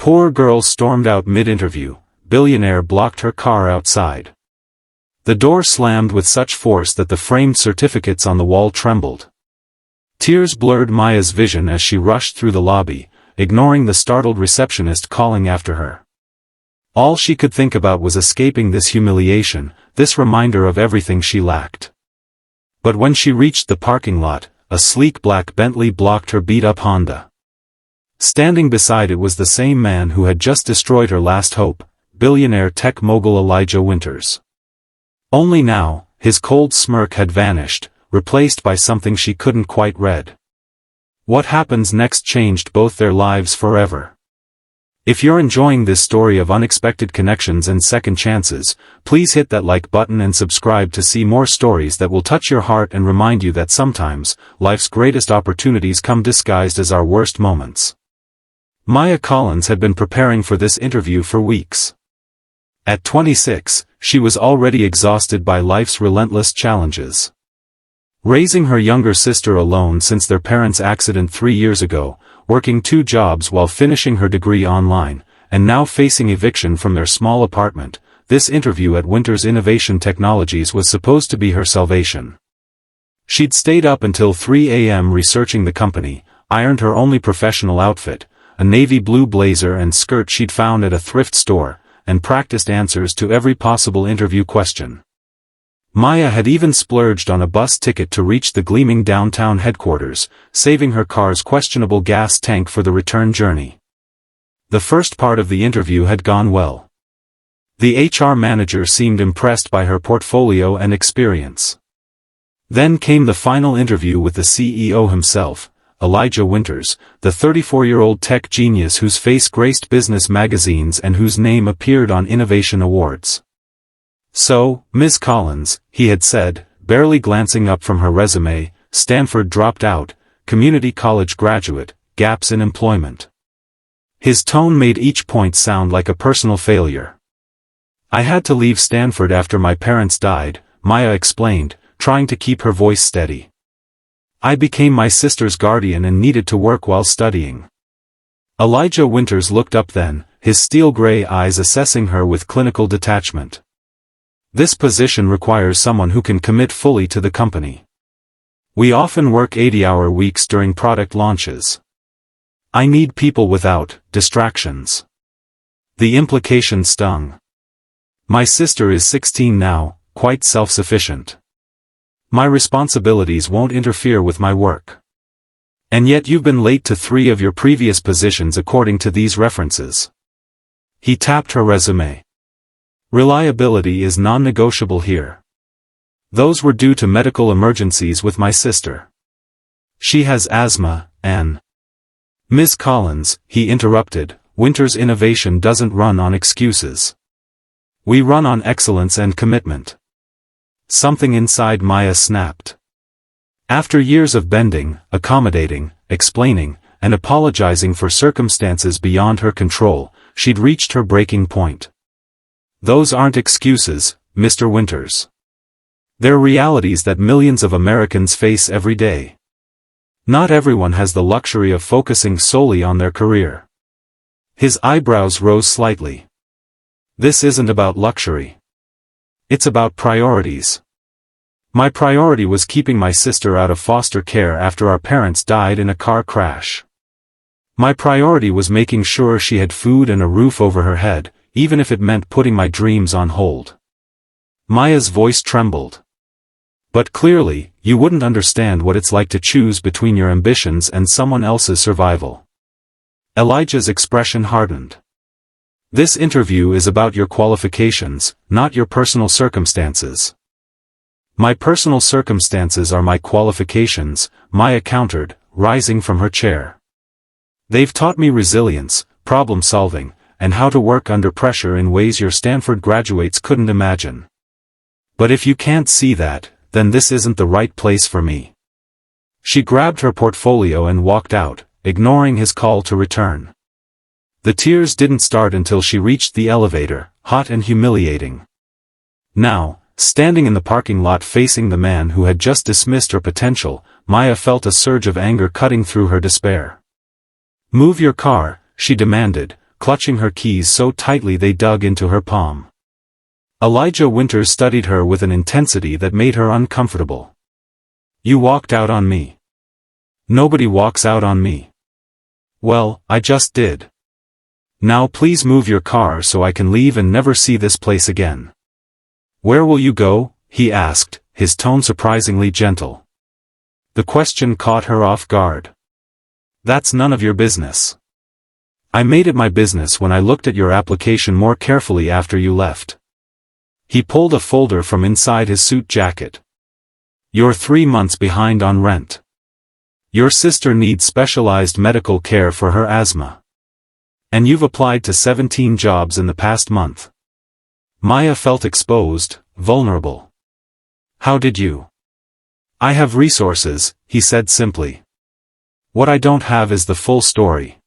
Poor girl stormed out mid-interview. Billionaire blocked her car outside. The door slammed with such force that the framed certificates on the wall trembled. Tears blurred Maya's vision as she rushed through the lobby, ignoring the startled receptionist calling after her. All she could think about was escaping this humiliation, this reminder of everything she lacked. But when she reached the parking lot, a sleek black Bentley blocked her beat-up Honda. Standing beside it was the same man who had just destroyed her last hope, billionaire tech mogul Elijah Winters. Only now, his cold smirk had vanished, replaced by something she couldn't quite read. What happens next changed both their lives forever. If you're enjoying this story of unexpected connections and second chances, please hit that like button and subscribe to see more stories that will touch your heart and remind you that sometimes, life's greatest opportunities come disguised as our worst moments. Maya Collins had been preparing for this interview for weeks. At 26, she was already exhausted by life's relentless challenges. Raising her younger sister alone since their parents' accident 3 years ago, working 2 jobs while finishing her degree online, and now facing eviction from their small apartment, this interview at Winters Innovation Technologies was supposed to be her salvation. She'd stayed up until 3 a.m. researching the company, ironed her only professional outfit, a navy blue blazer and skirt she'd found at a thrift store, and practiced answers to every possible interview question. Maya had even splurged on a bus ticket to reach the gleaming downtown headquarters, saving her car's questionable gas tank for the return journey. The first part of the interview had gone well. The HR manager seemed impressed by her portfolio and experience. Then came the final interview with the CEO himself, Elijah Winters, the 34-year-old tech genius whose face graced business magazines and whose name appeared on innovation awards. "So, Ms. Collins," he had said, barely glancing up from her resume, "Stanford dropped out, community college graduate, gaps in employment." His tone made each point sound like a personal failure. "I had to leave Stanford after my parents died," Maya explained, trying to keep her voice steady. "I became my sister's guardian and needed to work while studying." Elijah Winters looked up then, his steel-gray eyes assessing her with clinical detachment. "This position requires someone who can commit fully to the company. We often work 80-hour weeks during product launches. I need people without distractions." The implication stung. "My sister is 16 now, quite self-sufficient. My responsibilities won't interfere with my work. And yet you've been late to 3 of your previous positions according to these references." He tapped her resume. "Reliability is non-negotiable here. Those were due to medical emergencies with my sister. She has asthma, and—" "Ms. Collins," he interrupted, "Winters Innovation doesn't run on excuses. We run on excellence and commitment." Something inside Maya snapped. After years of bending, accommodating, explaining, and apologizing for circumstances beyond her control, she'd reached her breaking point. "Those aren't excuses, Mr. Winters. They're realities that millions of Americans face every day. Not everyone has the luxury of focusing solely on their career." His eyebrows rose slightly. "This isn't about luxury. It's about priorities. My priority was keeping my sister out of foster care after our parents died in a car crash. My priority was making sure she had food and a roof over her head, even if it meant putting my dreams on hold." Maya's voice trembled. "But clearly, you wouldn't understand what it's like to choose between your ambitions and someone else's survival." Elijah's expression hardened. "This interview is about your qualifications, not your personal circumstances." "My personal circumstances are my qualifications," Maya countered, rising from her chair. "They've taught me resilience, problem-solving, and how to work under pressure in ways your Stanford graduates couldn't imagine. But if you can't see that, then this isn't the right place for me." She grabbed her portfolio and walked out, ignoring his call to return. The tears didn't start until she reached the elevator, hot and humiliating. Now, standing in the parking lot facing the man who had just dismissed her potential, Maya felt a surge of anger cutting through her despair. "Move your car," she demanded, clutching her keys so tightly they dug into her palm. Elijah Winters studied her with an intensity that made her uncomfortable. "You walked out on me." "Nobody walks out on me." "Well, I just did. Now please move your car so I can leave and never see this place again." "Where will you go?" he asked, his tone surprisingly gentle. The question caught her off guard. "That's none of your business. I made it my business when I looked at your application more carefully after you left." He pulled a folder from inside his suit jacket. "You're 3 months behind on rent. Your sister needs specialized medical care for her asthma. And you've applied to 17 jobs in the past month." Maya felt exposed, vulnerable. "How did you?" "I have resources," he said simply. "What I don't have is the full story.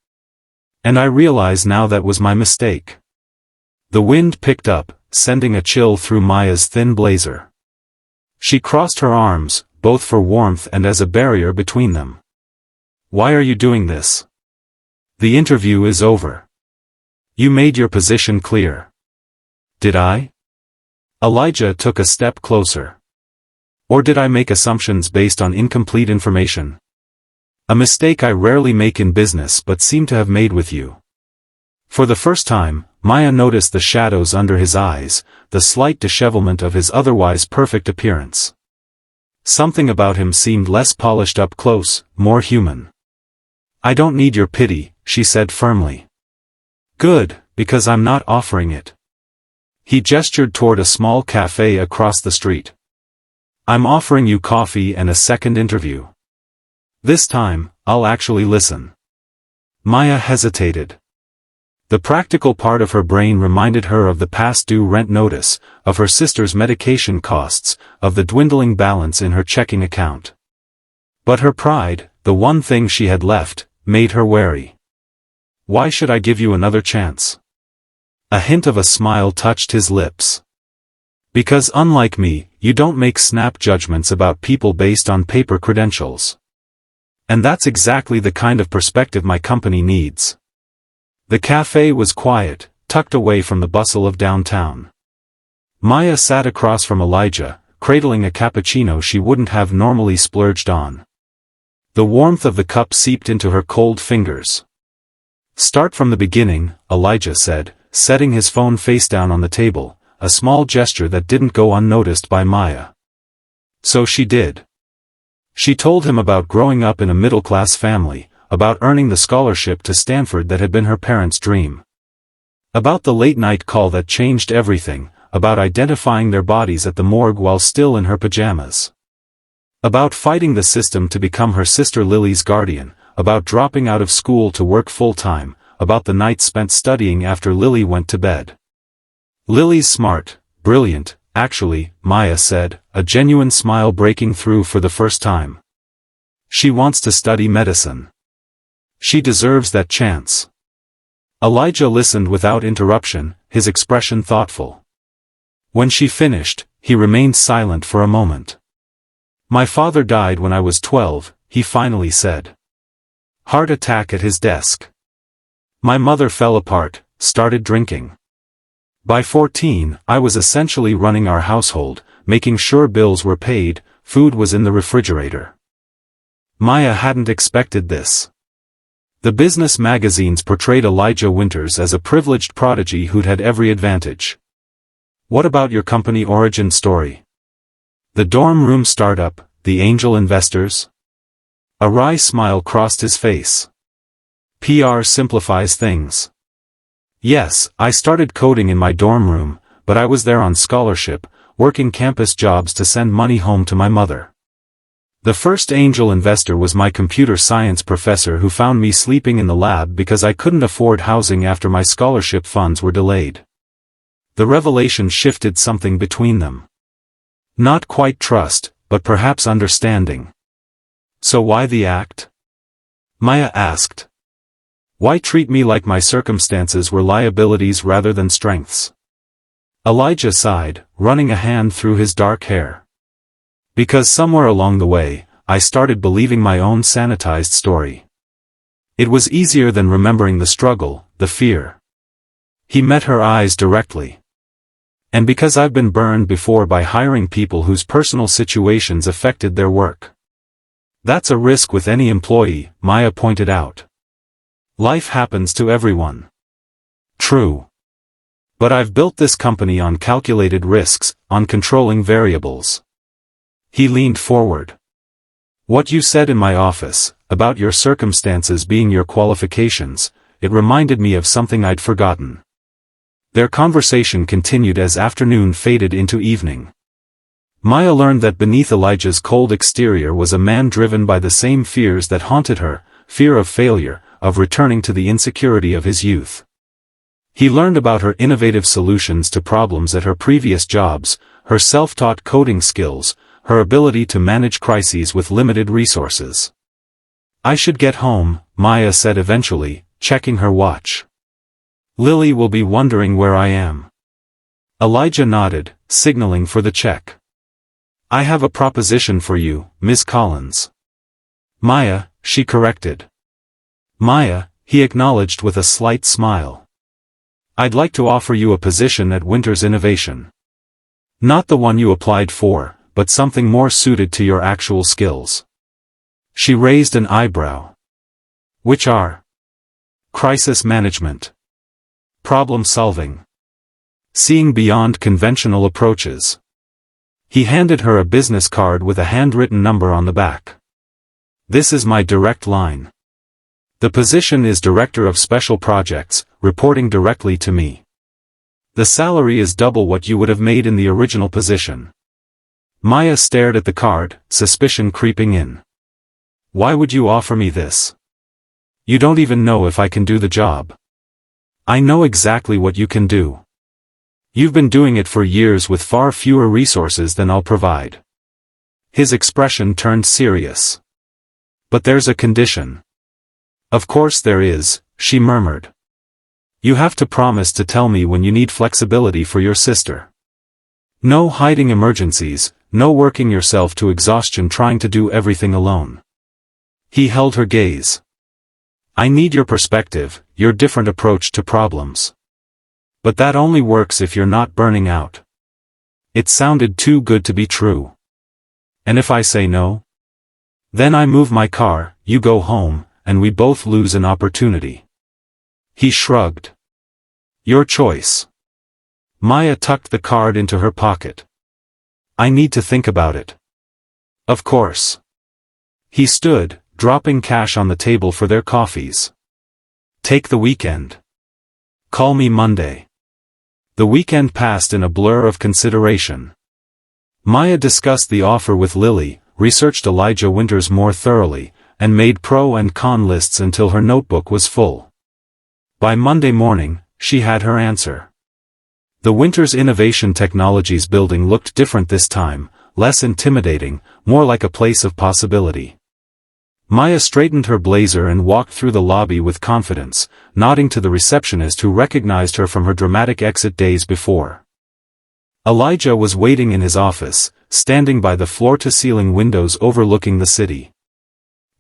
And I realize now that was my mistake." The wind picked up, sending a chill through Maya's thin blazer. She crossed her arms, both for warmth and as a barrier between them. "Why are you doing this? The interview is over. You made your position clear." "Did I?" Elijah took a step closer. "Or did I make assumptions based on incomplete information? A mistake I rarely make in business but seem to have made with you." For the first time, Maya noticed the shadows under his eyes, the slight dishevelment of his otherwise perfect appearance. Something about him seemed less polished up close, more human. "I don't need your pity," she said firmly. "Good, because I'm not offering it." He gestured toward a small cafe across the street. "I'm offering you coffee and a second interview. This time, I'll actually listen." Maya hesitated. The practical part of her brain reminded her of the past due rent notice, of her sister's medication costs, of the dwindling balance in her checking account. But her pride, the one thing she had left, made her wary. "Why should I give you another chance?" A hint of a smile touched his lips. "Because unlike me, you don't make snap judgments about people based on paper credentials. And that's exactly the kind of perspective my company needs." The cafe was quiet, tucked away from the bustle of downtown. Maya sat across from Elijah, cradling a cappuccino she wouldn't have normally splurged on. The warmth of the cup seeped into her cold fingers. "Start from the beginning," Elijah said, setting his phone face down on the table, a small gesture that didn't go unnoticed by Maya. So she did. She told him about growing up in a middle-class family, about earning the scholarship to Stanford that had been her parents' dream. About the late-night call that changed everything, about identifying their bodies at the morgue while still in her pajamas. About fighting the system to become her sister Lily's guardian, about dropping out of school to work full-time, about the nights spent studying after Lily went to bed. "Lily's smart, brilliant, actually," Maya said, a genuine smile breaking through for the first time. "She wants to study medicine. She deserves that chance." Elijah listened without interruption, his expression thoughtful. When she finished, he remained silent for a moment. "My father died when I was 12, he finally said. Heart attack at his desk. My mother fell apart, started drinking. By 14, I was essentially running our household, making sure bills were paid, food was in the refrigerator." Maya hadn't expected this. The business magazines portrayed Elijah Winters as a privileged prodigy who'd had every advantage. "What about your company origin story? The dorm room startup, the angel investors?" A wry smile crossed his face. "PR simplifies things. Yes, I started coding in my dorm room, but I was there on scholarship, working campus jobs to send money home to my mother. The first angel investor was my computer science professor who found me sleeping in the lab because I couldn't afford housing after my scholarship funds were delayed. The revelation shifted something between them. Not quite trust, but perhaps understanding." "So why the act?" Maya asked. "Why treat me like my circumstances were liabilities rather than strengths?" Elijah sighed, running a hand through his dark hair. "Because somewhere along the way, I started believing my own sanitized story. It was easier than remembering the struggle, the fear. He met her eyes directly. And because I've been burned before by hiring people whose personal situations affected their work. That's a risk with any employee, Maya pointed out. Life happens to everyone. True. But I've built this company on calculated risks, on controlling variables. He leaned forward. What you said in my office, about your circumstances being your qualifications, it reminded me of something I'd forgotten. Their conversation continued as afternoon faded into evening. Maya learned that beneath Elijah's cold exterior was a man driven by the same fears that haunted her, fear of failure, of returning to the insecurity of his youth. He learned about her innovative solutions to problems at her previous jobs, her self-taught coding skills, her ability to manage crises with limited resources. I should get home, Maya said eventually, checking her watch. Lily will be wondering where I am. Elijah nodded, signaling for the check. I have a proposition for you, Miss Collins. Maya, she corrected. Maya, he acknowledged with a slight smile. I'd like to offer you a position at Winter's Innovation. Not the one you applied for, but something more suited to your actual skills. She raised an eyebrow. Which are? Crisis management. Problem solving. Seeing beyond conventional approaches. He handed her a business card with a handwritten number on the back. This is my direct line. The position is Director of Special Projects, reporting directly to me. The salary is double what you would have made in the original position. Maya stared at the card, suspicion creeping in. Why would you offer me this? You don't even know if I can do the job. I know exactly what you can do. You've been doing it for years with far fewer resources than I'll provide. His expression turned serious. But there's a condition. Of course there is, she murmured. You have to promise to tell me when you need flexibility for your sister. No hiding emergencies, no working yourself to exhaustion trying to do everything alone. He held her gaze. I need your perspective, your different approach to problems. But that only works if you're not burning out. It sounded too good to be true. And if I say no? Then I move my car, you go home, and we both lose an opportunity. He shrugged. Your choice. Maya tucked the card into her pocket. I need to think about it. Of course. He stood, dropping cash on the table for their coffees. Take the weekend. Call me Monday. The weekend passed in a blur of consideration. Maya discussed the offer with Lily, researched Elijah Winters more thoroughly, and made pro and con lists until her notebook was full. By Monday morning, she had her answer. The Winters Innovation Technologies building looked different this time, less intimidating, more like a place of possibility. Maya straightened her blazer and walked through the lobby with confidence, nodding to the receptionist who recognized her from her dramatic exit days before. Elijah was waiting in his office, standing by the floor-to-ceiling windows overlooking the city.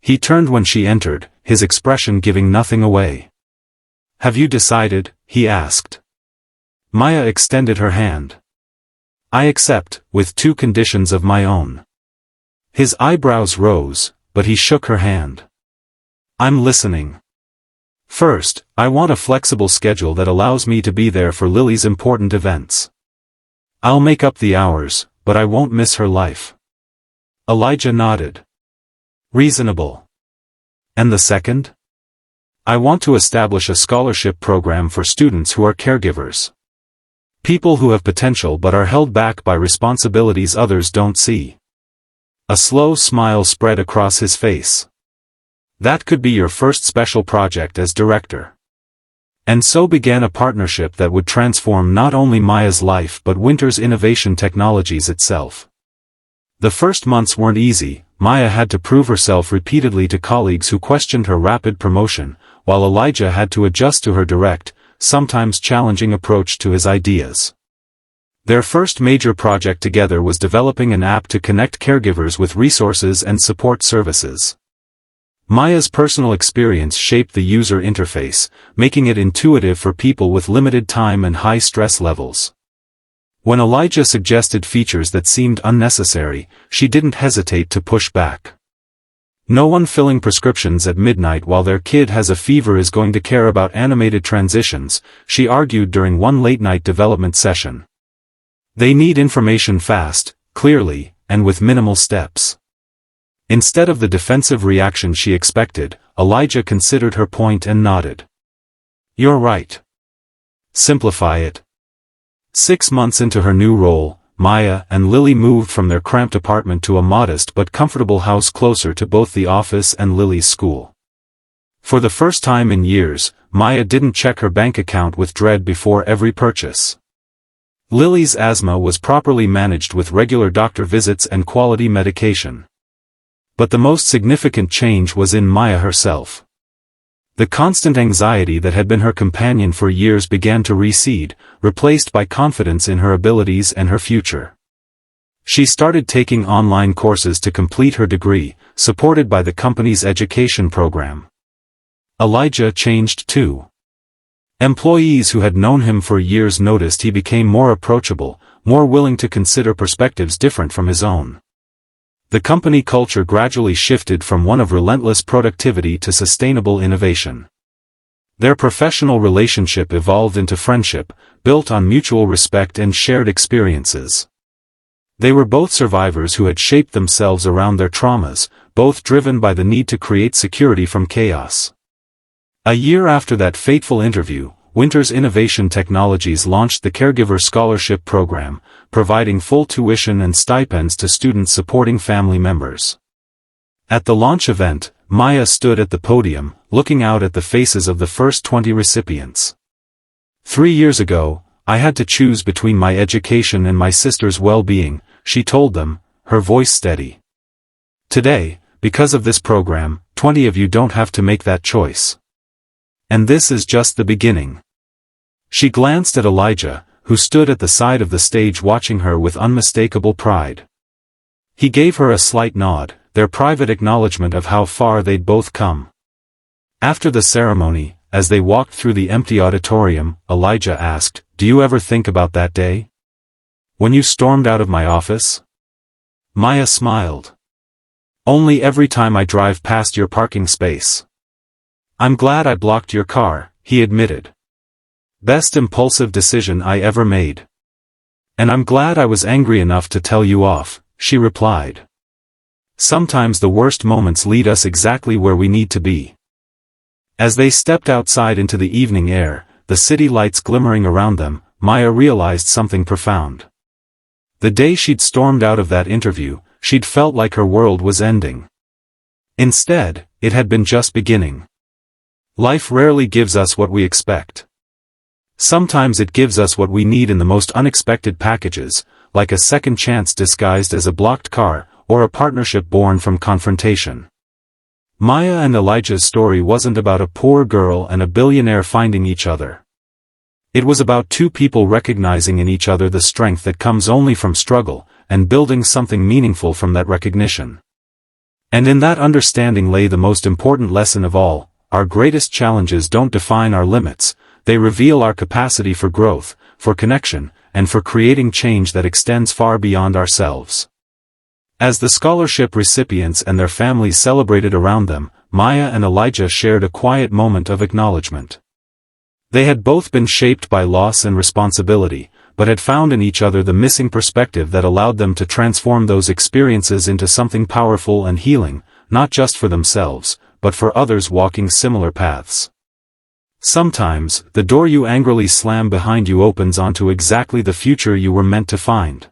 He turned when she entered, his expression giving nothing away. Have you decided? He asked. Maya extended her hand. I accept, with two conditions of my own. His eyebrows rose, but he shook her hand. I'm listening. First, I want a flexible schedule that allows me to be there for Lily's important events. I'll make up the hours, but I won't miss her life. Elijah nodded. Reasonable. And the second? I want to establish a scholarship program for students who are caregivers. People who have potential but are held back by responsibilities others don't see. A slow smile spread across his face. That could be your first special project as director. And so began a partnership that would transform not only Maya's life but Winters Innovation Technologies itself. The first months weren't easy. Maya had to prove herself repeatedly to colleagues who questioned her rapid promotion, while Elijah had to adjust to her direct, sometimes challenging approach to his ideas. Their first major project together was developing an app to connect caregivers with resources and support services. Maya's personal experience shaped the user interface, making it intuitive for people with limited time and high stress levels. When Elijah suggested features that seemed unnecessary, she didn't hesitate to push back. No one filling prescriptions at midnight while their kid has a fever is going to care about animated transitions, she argued during one late-night development session. They need information fast, clearly, and with minimal steps. Instead of the defensive reaction she expected, Elijah considered her point and nodded. "You're right. Simplify it." 6 months into her new role, Maya and Lily moved from their cramped apartment to a modest but comfortable house closer to both the office and Lily's school. For the first time in years, Maya didn't check her bank account with dread before every purchase. Lily's asthma was properly managed with regular doctor visits and quality medication. But the most significant change was in Maya herself. The constant anxiety that had been her companion for years began to recede, replaced by confidence in her abilities and her future. She started taking online courses to complete her degree, supported by the company's education program. Elijah changed too. Employees who had known him for years noticed he became more approachable, more willing to consider perspectives different from his own. The company culture gradually shifted from one of relentless productivity to sustainable innovation. Their professional relationship evolved into friendship, built on mutual respect and shared experiences. They were both survivors who had shaped themselves around their traumas, both driven by the need to create security from chaos. A year after that fateful interview, Winters Innovation Technologies launched the Caregiver Scholarship Program, providing full tuition and stipends to students supporting family members. At the launch event, Maya stood at the podium, looking out at the faces of the first 20 recipients. 3 years ago, I had to choose between my education and my sister's well-being, she told them, her voice steady. Today, because of this program, 20 of you don't have to make that choice. And this is just the beginning. She glanced at Elijah, who stood at the side of the stage watching her with unmistakable pride. He gave her a slight nod, their private acknowledgement of how far they'd both come. After the ceremony, as they walked through the empty auditorium, Elijah asked, "Do you ever think about that day? When you stormed out of my office?" Maya smiled. "Only every time I drive past your parking space." "I'm glad I blocked your car," he admitted. "Best impulsive decision I ever made." "And I'm glad I was angry enough to tell you off," she replied. Sometimes the worst moments lead us exactly where we need to be. As they stepped outside into the evening air, the city lights glimmering around them, Maya realized something profound. The day she'd stormed out of that interview, she'd felt like her world was ending. Instead, it had been just beginning. Life rarely gives us what we expect. Sometimes it gives us what we need in the most unexpected packages, like a second chance disguised as a blocked car, or a partnership born from confrontation. Maya and Elijah's story wasn't about a poor girl and a billionaire finding each other. It was about two people recognizing in each other the strength that comes only from struggle, and building something meaningful from that recognition. And in that understanding lay the most important lesson of all: our greatest challenges don't define our limits, they reveal our capacity for growth, for connection, and for creating change that extends far beyond ourselves. As the scholarship recipients and their families celebrated around them, Maya and Elijah shared a quiet moment of acknowledgement. They had both been shaped by loss and responsibility, but had found in each other the missing perspective that allowed them to transform those experiences into something powerful and healing, not just for themselves, but for others walking similar paths. Sometimes, the door you angrily slam behind you opens onto exactly the future you were meant to find.